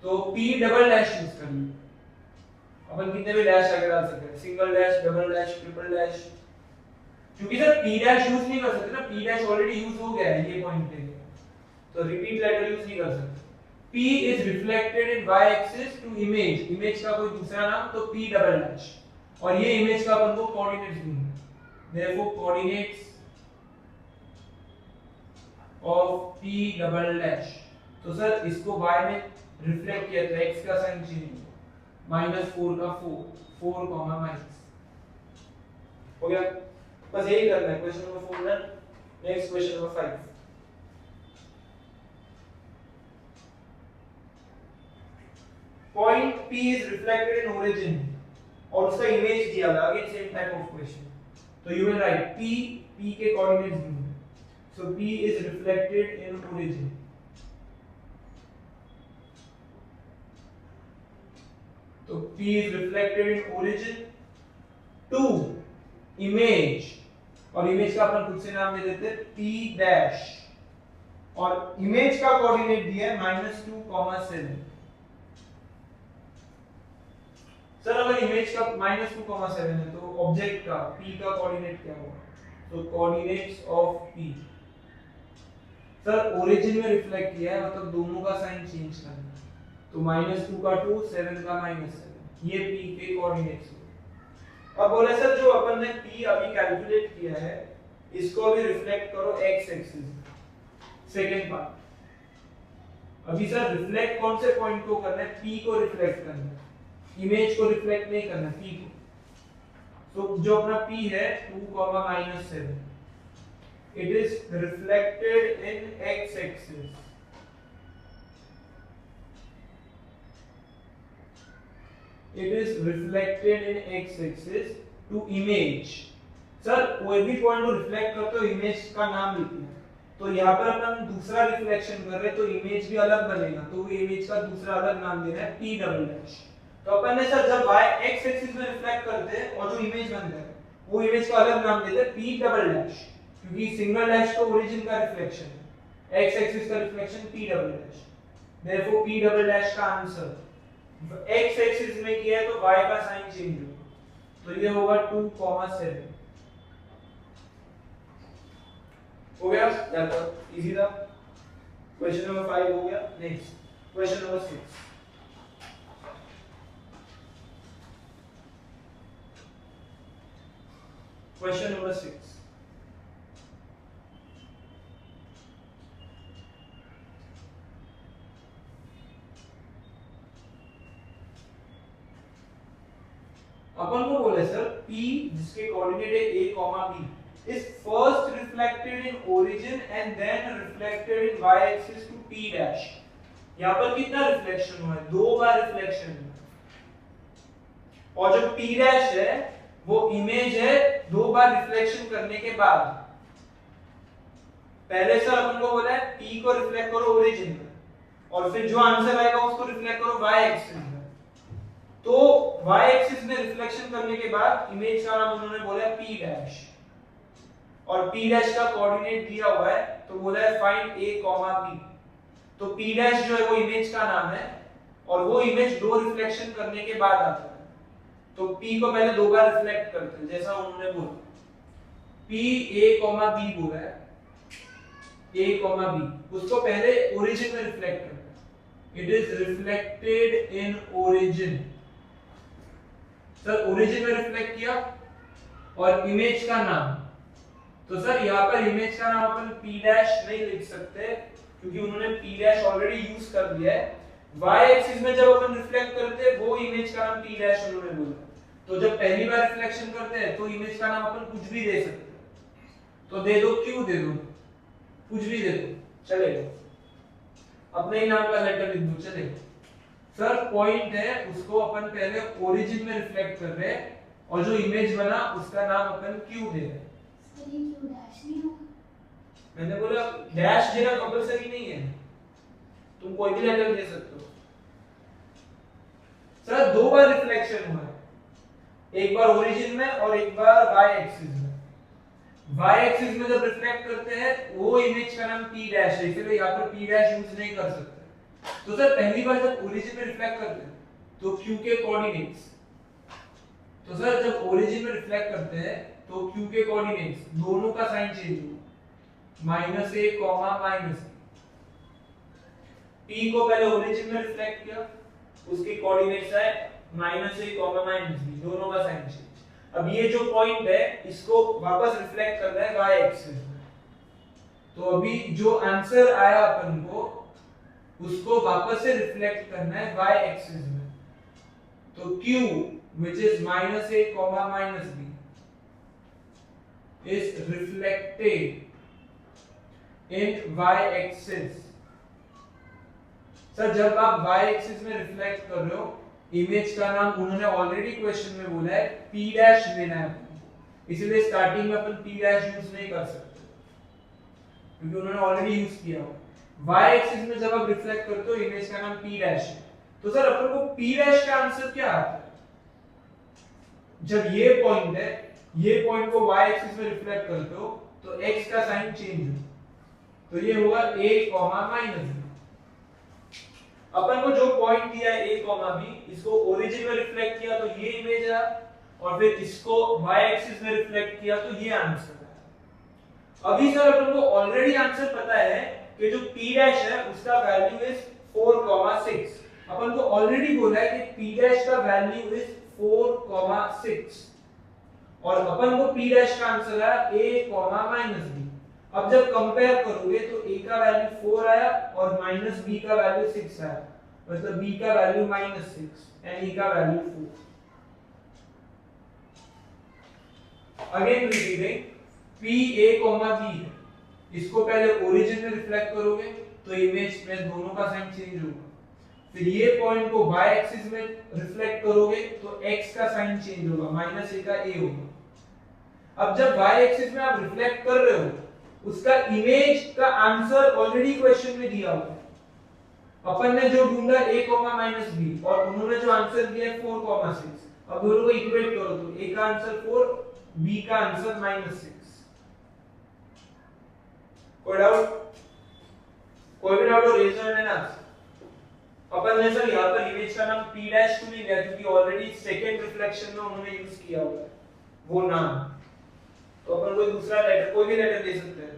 तो P डबल डैश यूज कर लिया। अपन कितने भी डैश आगे डाल सकते हैं, single dash, double dash, triple dash, क्योंकि सर P डैश यूज नहीं कर सकते ना, P डैश ऑलरेडी यूज हो गया है ये पॉइंट पे, तो रिपीट लेटर यूज नहीं कर सकते। P is reflected in y axis to image, image का कोई दूसरा नाम तो P डबल डैश, और ये इमेज का अपन को कोऑर्डिनेट्स ढूंढना है, therefore coordinates of P double dash. तो सर इसको y में रिफ्लेक्ट किया तो x का साइन चेंज हुआ, -4 का 4, 4, हो गया। बस यही करना है, question number 4 done. Next question number 5। Point P is reflected in origin, और उसका इमेज दिया हुआ है, again same type of question, तो यू विल राइट P के कोऑर्डिनेट्स ढूंढो, so P is reflected in origin, तो P is reflected in origin to image, और इमेज का अपन खुद से नाम दे देते हैं P डैश, और इमेज का कोऑर्डिनेट दिया है -2, 7। सर अगर इमेज का -2, 7 है तो ऑब्जेक्ट का P का कोऑर्डिनेट क्या होगा? तो coordinates of P, sir origin में रिफ्लेक्ट किया है, मतलब दोनों का साइन चेंज करना है, तो -2 का 2, 7 का -7, ये P के कोऑर्डिनेट्स। अब बोले सर जो अपन ने P अभी कैलकुलेट किया है, इसको अभी रिफ्लेक्ट करो x एक्सिस। सेकंड पार्ट, अभी सर रिफ्लेक्ट कौन से पॉइंट को करना है? P को रिफ्लेक्ट करना है, इमेज को रिफ्लेक्ट नहीं करना, P को। तो जो अपना P है 2, -7, it is reflected in x axis, it is reflected in x axis to image। Sir कोई भी पॉइंट को रिफ्लेक्ट करते हो इमेज का नाम लिखना है, तो यहाँ पर अपन दूसरा रिफ्लेक्शन कर रहे हैं, तो इमेज भी अलग बनेगा, तो वो इमेज का दूसरा अलग नाम देना है P डबल डैश। तो अपन ने सर जब y x एक्सिस में रिफ्लेक्ट करते हैं और जो इमेज बनता है वो इमेज का अलग नाम देते हैं P डबल डैश, क्योंकि सिंगल डैश तो ओरिजिन का रिफ्लेक्शन है, x एक्सिस का reflection P double dash, therefore P double dash का आंसर x एक्सिस में किया है तो y का साइन चेंज होगा, तो ये होगा 2, 7। हो गया या तो इजी था। क्वेश्चन नंबर 5 हो गया। Next question number 6। Question number 6। अपन को बोले सर P जिसके कोऑर्डिनेट है a, b is first reflected in origin and then reflected in y axis to P dash। यहाँ पर कितना रिफ्लेक्शन हुआ है? 2 बार रिफ्लेक्शन हुआ है। और जो P dash है वो इमेज है 2 बार रिफ्लेक्शन करने के बाद। पहले सर अपन को बोला है P को रिफ्लेक्ट करो ओरिजिन में और फिर जो आंसर आएगा उसको रिफ्लेक्ट करो y एक्सिस में। तो y एक्सिस में रिफ्लेक्शन करने के बाद इमेज का नाम उन्होंने बोला है P डैश और P डैश का कोऑर्डिनेट दिया हुआ है तो बोला है फाइंड a, b। तो P डैश जो है वो इमेज का नाम है और वो इमेज 2 रिफ्लेक्शन करने के बाद आता है। तो P को पहले 2 बार रिफ्लेक्ट करते हैं जैसा उन्होंने बोला। P a, b बोला है a, b उसको पहले ओरिजिन में रिफ्लेक्ट करना है। It is reflected in origin. Sir origin में रिफ्लेक्ट किया और इमेज का नाम, तो सर यहाँ पर इमेज का नाम अपन P डैश नहीं लिख सकते क्योंकि उन्होंने P डैश ऑलरेडी यूज कर दिया है। y एक्सिस में जब अपन रिफ्लेक्ट करते हैं वो इमेज का नाम P डैश उन्होंने बोला। तो जब पहली बार रिफ्लेक्शन करते हैं तो इमेज का नाम अपन कुछ भी दे सकते हैं। तो दे दो, क्यों दे दो, कुछ भी दे दो चलेगा। अपने ही नाम का लेटर लिख दो चलेगा। सर पॉइंट है उसको अपन पहले ओरिजिन में रिफ्लेक्ट कर रहे हैं और जो इमेज बना उसका नाम अपन क्यू दे रहे हैं। सर ये क्यू डैश नहीं होगा? मैंने बोला डैश देना कंपलसरी नहीं है, तुम कोई भी लेटर दे सकते हो। सर 2 बार रिफ्लेक्शन हुआ है, एक बार ओरिजिन में और एक बार y एक्सिस में। y एक्सिस में जब रिफ्लेक्ट करते हैं वो इमेज का नाम P डैश है, इसलिए यहाँ पर P डैश यूज नहीं कर सकते। तो सर पहली बार जब ओरिजिन में रिफ्लेक्ट करते हैं तो Q के कोऑर्डिनेट्स, तो सर जब ओरिजिन में रिफ्लेक्ट करते हैं तो Q के कोऑर्डिनेट्स दोनों का साइन चेंज होगा -a, -b। P को पहले ओरिजिन में रिफ्लेक्ट किया, उसके कोऑर्डिनेट्स है -a, -b, दोनों का साइन चेंज। अब ये जो पॉइंट है इसको वापस रिफ्लेक्ट करना है y एक्सिस में। तो अभी जो आंसर आया अपन को उसको वापस से रिफ्लेक्ट करना है y एक्सिस में। तो Q which is -a, -b is reflected in y axis। Sir जब आप y एक्सिस में रिफ्लेक्ट कर रहे हो इमेज का नाम उन्होंने ऑलरेडी क्वेश्चन में बोला है P डैश लेना है आपको, इसलिए स्टार्टिंग में अपन P डैश यूज नहीं कर सकते क्योंकि उन्होंने ऑलरेडी यूज किया हो। y एक्सिस में जब आप रिफ्लेक्ट करते हो इमेज का नाम P डैश है। तो सर अपन को P डैश का आंसर क्या आता है? जब ये पॉइंट है, ये पॉइंट को y एक्सिस में रिफ्लेक्ट करते हो तो x का साइन चेंज हो, तो ये होगा a, b। अपन को जो पॉइंट दिया है a, b, इसको ओरिजिन में रिफ्लेक्ट किया तो ये इमेज आया और फिर इसको y एक्सिस में रिफ्लेक्ट किया तो ये आंसर आया। अभी सर अपन को ऑलरेडी आंसर पता है कि जो P डैश है उसका वैल्यू इज 4, 6। अपन को ऑलरेडी बोला है कि P डैश का वैल्यू इज 4, 6 और अपन को P डैश का आंसर आया a, b। अब जब कंपेयर करोगे तो a का वैल्यू 4 आया और b का वैल्यू 6 आया, मतलब b का वैल्यू -6 एंड a का value 4। Again repeating P a, b है, इसको पहले ओरिजिन में रिफ्लेक्ट करोगे तो इमेज में दोनों का साइन चेंज होगा। फिर ये पॉइंट को y एक्सिस में रिफ्लेक्ट करोगे तो x का साइन चेंज होगा, -a का a होगा। अब जब y एक्सिस में आप रिफ्लेक्ट कर रहे हो उसका इमेज का आंसर ऑलरेडी क्वेश्चन में दिया हुआ है। अपन ने जो ढूंढा a, b और उन्होंने जो आंसर दिया है 4, 6। अब दोनों को इक्वेट करो तो a का आंसर 4, b का आंसर -6। कोई डाउट? कोई भी डाउट हो रेज योर हैंड आंसर। अपन ने सर यहाँ पर इमेज का नाम P डैश क्यों नहीं लिया क्योंकि ऑलरेडी सेकंड रिफ्लेक्शन में उन्होंने यूज किया हुआ है वो नाम। तो अपन कोई दूसरा लेटर, कोई भी लेटर दे सकते हैं।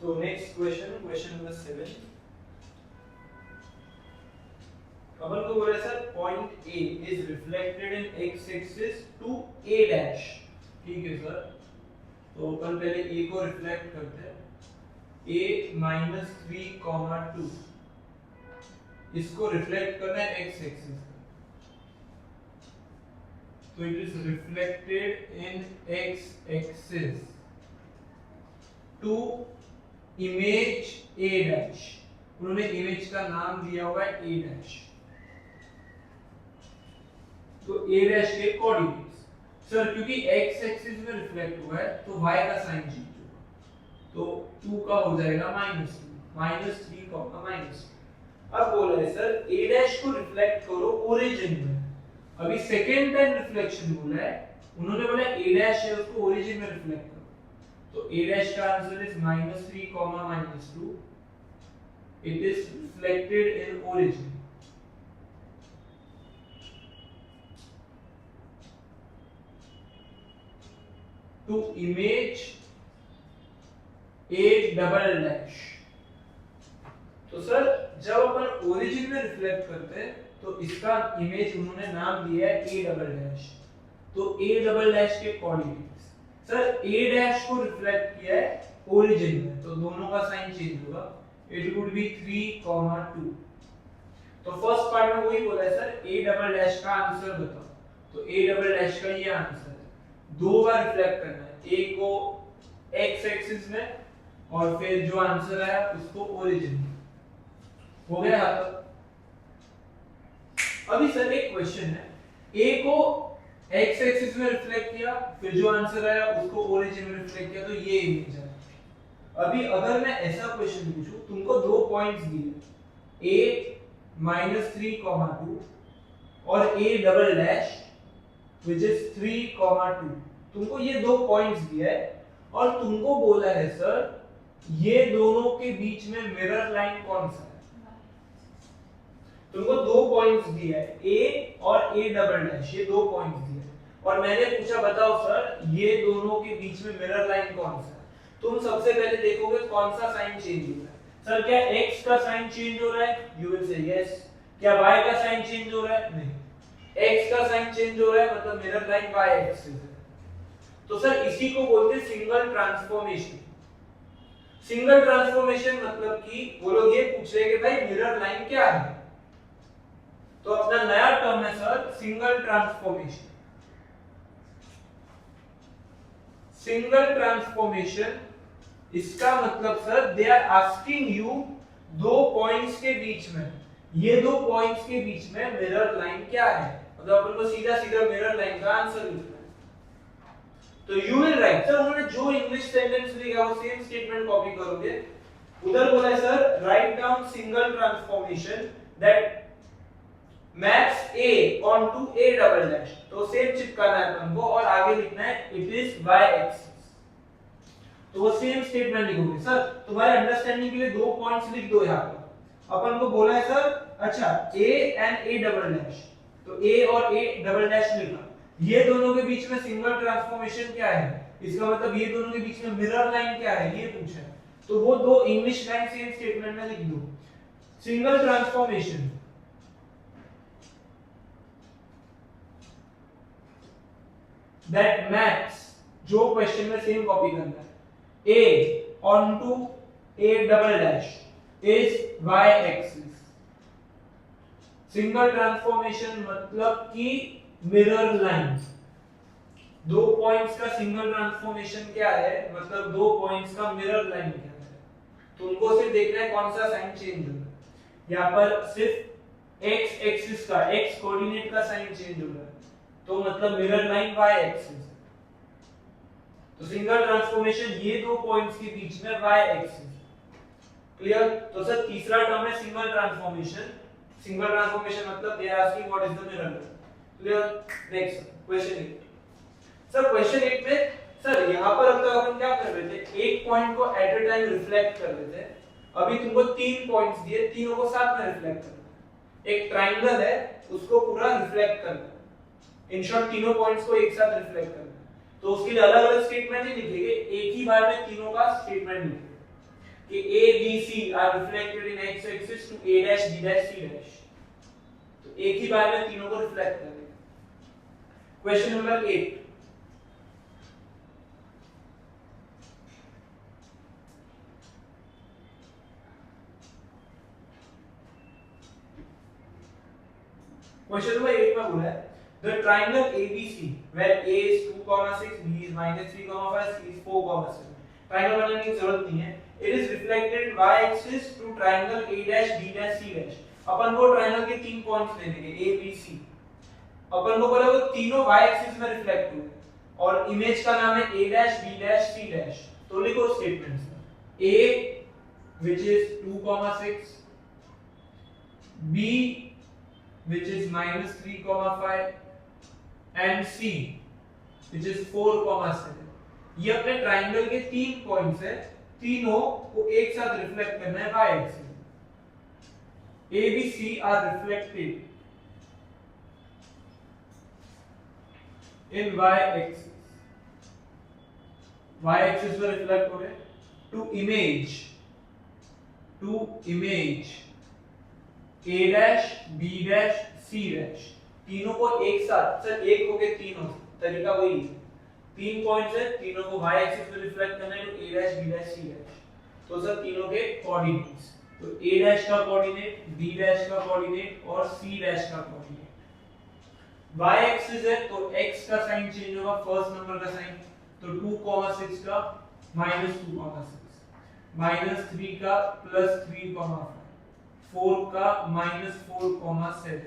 So next question, question number 7. अपन को बोला sir point A is reflected in x axis to A dash. ठीक है सर, तो अपन पहले A को रिफ्लेक्ट करते हैं. A minus 3, 2 इसको रिफ्लेक्ट करना है x एक्सिस पे, तो it is reflected in x axis to image A dash. उन्होंने इमेज का नाम दिया हुआ है A डैश. तो A डैश के कोऑर्डिनेट्स सर, क्योंकि x एक्सिस में रिफ्लेक्ट हुआ है तो y का साइन चेंज होगा, तो 2 का हो जाएगा -3, -3, अब बोला है सर A डैश को रिफ्लेक्ट करो ओरिजिन में. अभी सेकेंड टाइम रिफ्लेक्शन बोला है, उन्होंने बोला A डैश है उसको ओरिजिन में रिफ्लेक्ट करो, तो A डैश का answer is -3, -2. It is reflected in origin. To image A double dash. तो सर जब अपन ओरिजिन में रिफ्लेक्ट करते हैं तो इसका इमेज उन्होंने नाम दिया है A डबल डैश. तो A डबल डैश के कोऑर्डिनेट्स सर A डैश को रिफ्लेक्ट किया है ओरिजिन में, तो दोनों का साइन चेंज होगा. It would be 3, 2. तो फर्स्ट पार्ट में वही बोला है सर A डबल डैश का आंसर बताओ, तो A डबल डैश का ये आंसर है. दो बार रिफ्लेक्ट करना है, A को x एक्सिस में और फिर जो आंसर आया उसको ओरिजिन में. हो गया हाथ. अभी सर एक क्वेश्चन है, A को x एक्सिस में रिफ्लेक्ट किया, फिर जो आंसर आया उसको ओरिजिन में रिफ्लेक्ट किया, तो ये इमेज है. अभी अगर मैं ऐसा क्वेश्चन पूछूं, तुमको दो पॉइंट्स दिए A -3, 2 और A double dash which is 3, 2. तुमको ये दो पॉइंट्स दिया है और तुमको बोला है सर ये दोनों के बीच में मिरर लाइन कौन सा है. तुमको दो पॉइंट्स दिया है A और A डबल डैश, ये दो पॉइंट्स दिए और मैंने पूछा बताओ सर ये दोनों के बीच में मिरर लाइन कौन सा है. तुम सबसे पहले देखोगे कौन सा साइन चेंज हो रहा है. सर क्या x का साइन चेंज हो रहा है, यू विल से यस. क्या y का साइन चेंज हो रहा है, नहीं. x का साइन चेंज हो रहा है मतलब मिरर लाइन y एक्सिस है. तो सर इसी को बोलते हैं सिंगल ट्रांसफॉर्मेशन. सिंगल ट्रांसफॉर्मेशन मतलब कि वो लोग ये पूछ रहे हैं कि भाई मिरर लाइन क्या है, तो अपना नया टर्म है sir single transformation. Single transformation इसका मतलब sir they are asking you दो पॉइंट्स के बीच में, ये दो पॉइंट्स के बीच में मिरर लाइन क्या है, मतलब अपन को सीधा सीधा मिरर लाइन का आंसर लिखना है. तो यू विल राइट सर, उन्होंने जो इंग्लिश सेंटेंस लिखा वो सेम स्टेटमेंट कॉपी करोगे. उधर बोला है sir write down single transformation that maps A onto A double dash, तो सेम चिपकाना है अपन को और आगे लिखना है इट इज y एक्सिस. तो वो सेम स्टेटमेंट लिखोगे. सर तुम्हारे अंडरस्टैंडिंग के लिए दो पॉइंट्स लिख दो यहां पर. अपन को बोला है सर अच्छा A and A double dash, तो A और A डबल डैश लिखा. ये दोनों के बीच में सिंगल ट्रांसफॉर्मेशन क्या है, इसका मतलब ये दोनों के बीच में मिरर लाइन क्या है ये पूछा है. तो वो दो इंग्लिश लाइन सेम स्टेटमेंट में लिख दो. सिंगल ट्रांसफॉर्मेशन दैट मैप्स, जो क्वेश्चन में सेम कॉपी करना है, A onto A double dash is y axis. Single transformation मतलब कि मिरर लाइन. दो पॉइंट्स का सिंगल ट्रांसफॉर्मेशन क्या है, मतलब दो पॉइंट्स का मिरर लाइन क्या है. तो उनको सिर्फ देखना है कौन सा साइन चेंज हो रहा है. यहाँ पर सिर्फ x एक्सिस का x कोऑर्डिनेट का साइन चेंज हो रहा है, तो मतलब मिरर लाइन y एक्सिस. तो सिंगल ट्रांसफॉर्मेशन ये दो पॉइंट्स के बीच में y एक्सिस. क्लियर. तो सर तीसरा टर्म है सिंगल ट्रांसफॉर्मेशन. सिंगल ट्रांसफॉर्मेशन मतलब they are asking what is the mirror. Clear. Next question 8. Sir question 8 में सर यहां पर अब तक अपन क्या कर रहे थे, एक पॉइंट को एट अ टाइम रिफ्लेक्ट कर रहे थे. अभी तुमको तीन पॉइंट्स दिए, तीनों को साथ में रिफ्लेक्ट करना. एक ट्रायंगल है उसको पूरा रिफ्लेक्ट करना. इन शॉर्ट तीनों पॉइंट्स को एक साथ रिफ्लेक्ट करना. तो उसके लिए अलग अलग स्टेटमेंट ही लिखेंगे, एक ही बार में तीनों का स्टेटमेंट लिखेंगे. कि a b c are reflected in x axis to a dash b dash c dash, तो एक ही बार में तीनों को रिफ्लेक्ट करेगा। क्वेश्चन नंबर 8, क्वेश्चन नंबर 8 में बोला है the triangle ABC where a is 2,6, b is -3,5, c is 4,7, triangle बनाने की जरूरत नहीं है। it is reflected in y axis to triangle a dash b dash c dash, अपन को ट्रायंगल के तीन पॉइंट्स लेने हैं a b c, अपन को बोला वो तीनों y एक्सिस में रिफ्लेक्ट हुए और इमेज का नाम है a dash b dash c dash, तो लिखो statements a which is 2,6, b which is -3,5 and c which is 4,7, ये अपने ट्रायंगल के तीन पॉइंट्स है, तीनों को एक साथ रिफ्लेक्ट करना है y axis. a b c are reflected in y axis, y axis पर रिफ्लेक्ट हो रहे to image a dash b dash c dash, तीनों को एक साथ, सर एक हो गए तीनों, तरीका वही है, तीन पॉइंट्स है, तीनों को y एक्सिस पे रिफ्लेक्ट करना है तो a dash b dash c dash, तो सर तीनों के कोऑर्डिनेट्स, तो a dash का कोऑर्डिनेट, b dash का कोऑर्डिनेट और c dash का कोऑर्डिनेट। y एक्सिस है तो x का साइन चेंज होगा, फर्स्ट नंबर का साइन, तो 2,6 का -2,6, -3 का +3,5, 4 का -4,7,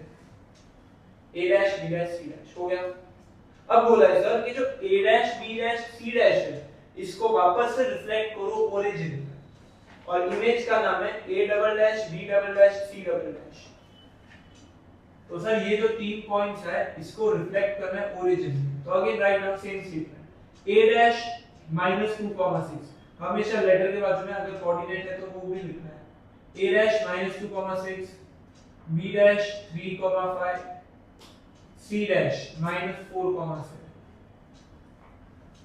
a dash b dash c dash हो गया। अब बोला है सर कि जो a dash b dash c dash है इसको वापस से रिफ्लेक्ट करो ओरिजिन में, और इमेज का नाम है a double dash b double dash c double dash, तो सर ये जो तीन पॉइंट्स है इसको रिफ्लेक्ट करना है ओरिजिन में, तो again write down same statement a dash -2,6, हमेशा लेटर के बाजू में अगर कोऑर्डिनेट है तो वो भी लिखना है, a dash -2,6, b dash 3,5, c dash -4,7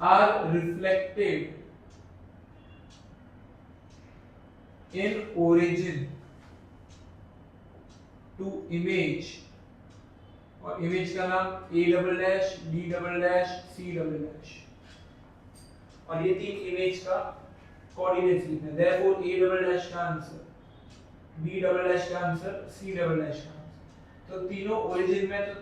are reflected in origin to image, और इमेज का नाम a double dash b double dash c double dash, और ये तीन इमेज का कोऑर्डिनेट्स लिखना है, देयरफॉर a डबल डैश का आंसर, b डबल डैश का आंसर, c डबल डैश का आंसर, तो तीनों ओरिजिन में, तो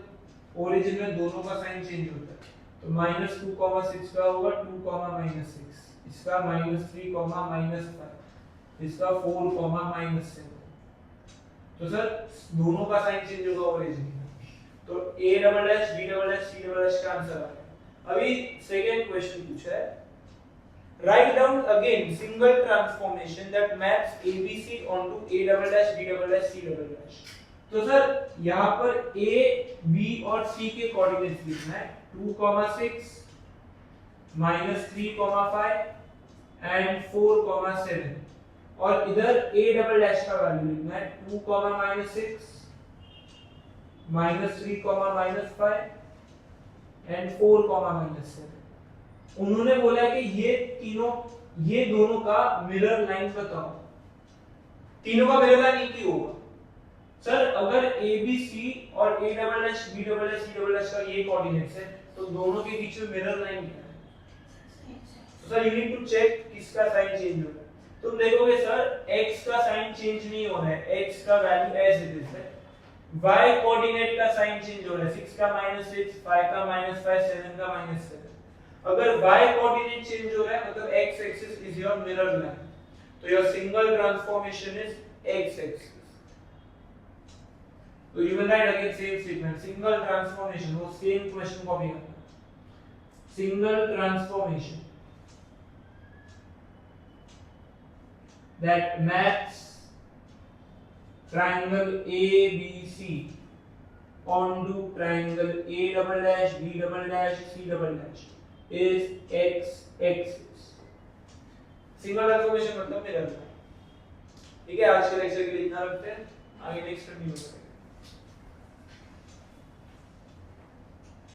ओरिजिन में दोनों का साइन चेंज होता है, तो -2,6 का होगा 2,-6, इसका -3, -5, इसका 4, -7, तो सर दोनों का साइन चेंज होगा ओरिजिन में, तो a double dash b double dash c double dash का आंसर आ गया। अभी सेकंड क्वेश्चन पूछा है, write down again single transformation that maps abc onto a double dash b double dash c double dash, तो sir यहाँ पर a b और c के कोऑर्डिनेट्स लिखना है, 2,6, -3,5 एंड 4,7, और इधर a डबल डैश का वैल्यू लिखना है 2, -6, -3, -5 एंड 4, -7। उन्होंने बोला है कि ये दोनों का मिरर लाइन बताओ, तीनों का मिरर लाइन एक ही होगा। सर अगर a b c और a double dash b double dash c double dash का ये कोऑर्डिनेट्स है तो दोनों के बीच में मिरर लाइन क्या है, तो sir you need to check किसका साइन चेंज हो रहा है, तुम देखोगे सर x का साइन चेंज नहीं हो रहा है, x का वैल्यू एज इट इज है, y कोऑर्डिनेट का साइन चेंज हो रहा है, 6 का -6, 5 का -5, 7 का -7, अगर y कोऑर्डिनेट चेंज हो रहा है मतलब x axis is your mirror line, तो your single transformation is x axis, तो you will write again same statement, single transformation, वो same question कॉपी करना, single transformation that maps triangle ABC onto triangle A double dash B double dash C double dash is x axis, single transformation मतलब mirror line. ठीक है, आज के lecture के लिए इतना रखते हैं, आगे नेक्स्ट कंटिन्यू करेंगे।